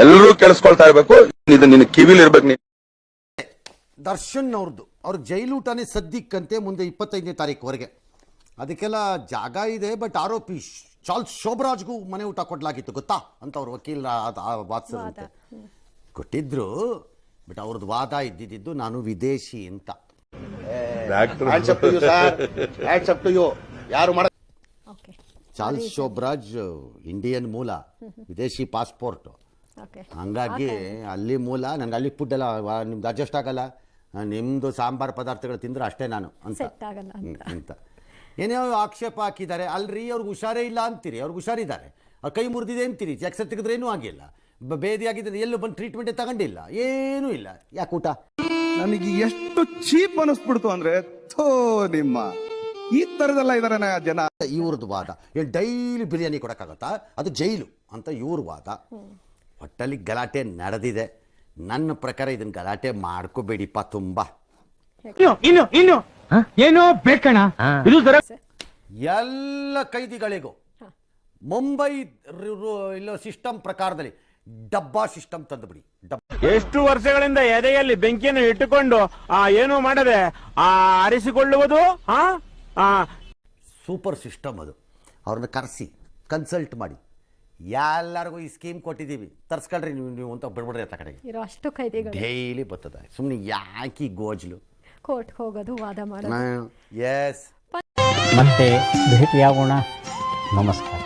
ಎಲ್ಲರೂ ಕೇಳಿಸ್ಕೊಳ್ತಾ ಇರ್ಬೇಕು, ಇದು ನಿನ್ನ ಕಿವಿಲಿ ಇರ್ಬೇಕು. ದರ್ಶನ್ ಅವ್ರಿಗೆ ಜೈಲೂಟನೇ ಸದ್ಯಕ್ಕಂತೆ ಮುಂದೆ 25ನೇ ತಾರೀಕುವರೆಗೆ. ಅದಕ್ಕೆಲ್ಲ ಜಾಗ ಇದೆ. ಬಟ್ ಆರೋಪಿ ಚಾರ್ಲ್ಸ್ ಶೋಭರಾಜ್ಗೂ ಮನೆ ಊಟ ಕೊಡ್ಲಾಗಿತ್ತು ಗೊತ್ತಾ ಅಂತ ಅವ್ರ ವಕೀಲ ವಾದಿಸಿದಂತೆ ಕೊಟ್ಟಿದ್ರು. ಬಟ್ ಅವ್ರದ್ದು ವಾದ ಇದ್ದಿದ್ದು ನಾನು ವಿದೇಶಿ ಅಂತ. ಚಾರ್ಲ್ಸ್ ಶೋಭರಾಜ್ ಇಂಡಿಯನ್ ಮೂಲ, ವಿದೇಶಿ ಪಾಸ್ಪೋರ್ಟ್. ಹಂಗಾಗಿ ಅಲ್ಲಿ ಮೂಲ, ನಂಗೆ ಅಲ್ಲಿ ಫುಡ್ ಎಲ್ಲ ನಿಮ್ದು ಅಡ್ಜಸ್ಟ್ ಆಗಲ್ಲ, ನಿಮ್ಮದು ಸಾಂಬಾರು ಪದಾರ್ಥಗಳು ತಿಂದ್ರೆ ಅಷ್ಟೇ ನಾನು ಅಂತ ಏನೇ ಆಕ್ಷೇಪ ಹಾಕಿದ್ದಾರೆ. ಅಲ್ರಿ ಅವ್ರಿಗೆ ಹುಷಾರೇ ಇಲ್ಲ ಅಂತೀರಿ, ಅವ್ರಿಗೆ ಹುಷಾರಿದ್ದಾರೆ, ಅವ್ರು ಕೈ ಮುರಿದಿದೆ ಅಂತೀರಿ, ಎಕ್ಸ ತೆಗೆದ್ರೇನೂ ಆಗಿಲ್ಲ, ಬೇದಿಯಾಗಿದ್ದರೆ ಎಲ್ಲೂ ಬಂದು ಟ್ರೀಟ್ಮೆಂಟೇ ತಗೊಂಡಿಲ್ಲ, ಏನೂ ಇಲ್ಲ. ಯಾಕೆ ಊಟ ನನಗೆ ಎಷ್ಟು ಚೀಪ್ ಅನಿಸ್ಬಿಡ್ತು ಅಂದ್ರೆ, ಥೋ ನಿಮ್ಮ ಈ ಥರದೆಲ್ಲ ಇದಾರೆ ಜನ. ಇವ್ರದ್ದು ವಾದ ಏನು ಡೈಲಿ ಬಿರಿಯಾನಿ ಕೊಡೋಕ್ಕಾಗತ್ತಾ, ಅದು ಜೈಲು ಅಂತ ಇವ್ರ ವಾದ. ಒಟ್ಟಲ್ಲಿ ಗಲಾಟೆ ನಡೆದಿದೆ. ನನ್ನ ಪ್ರಕಾರ ಇದನ್ನ ಗಲಾಟೆ ಮಾಡ್ಕೋಬೇಡಿಪ್ಪ. ತುಂಬಾ ಏನೋ ಬೇಕಣ. ಎಲ್ಲ ಕೈದಿಗಳಿಗೂ ಮುಂಬೈ ಇಲ್ಲೋ ಸಿಸ್ಟಮ್ ಪ್ರಕಾರದಲ್ಲಿ ಡಬ್ಬಾ ಸಿಸ್ಟಮ್ ತಂದುಬಿಡಿ. ಎಷ್ಟು ವರ್ಷಗಳಿಂದ ಎದೆಯಲ್ಲಿ ಬೆಂಕಿಯನ್ನು ಇಟ್ಟುಕೊಂಡು ಏನು ಮಾಡದೆ ಆರಿಸಿಕೊಳ್ಳುವುದು ಸೂಪರ್ ಸಿಸ್ಟಮ್ ಅದು. ಅವ್ರನ್ನ ಕರೆಸಿ ಕನ್ಸಲ್ಟ್ ಮಾಡಿ, ಎಲ್ಲರಿಗೂ ಈ ಸ್ಕೀಮ್ ಕೊಟ್ಟಿದ್ದೀವಿ, ತರ್ಸ್ಕೊಳ್ರಿ ನೀವು ಅಂತ ಬಿಡ್ಬಿಡ್ರಿ ಅಂತ ಕಡೆಗೆ. ಅಷ್ಟು ಕೈದಿಗಳು ಡೈಲಿ ಬರ್ತದೆ. ಸುಮ್ಮನೆ ಯಾಕೆ ಗೋಜ್ಲು ಕೋರ್ಟ್ ಹೋಗೋದು, ವಾದ ಮಾಡೋದು. ಎಸ್ ಮತ್ತೆ ಭೇಟಿಯಾಗೋಣ. ನಮಸ್ಕಾರ.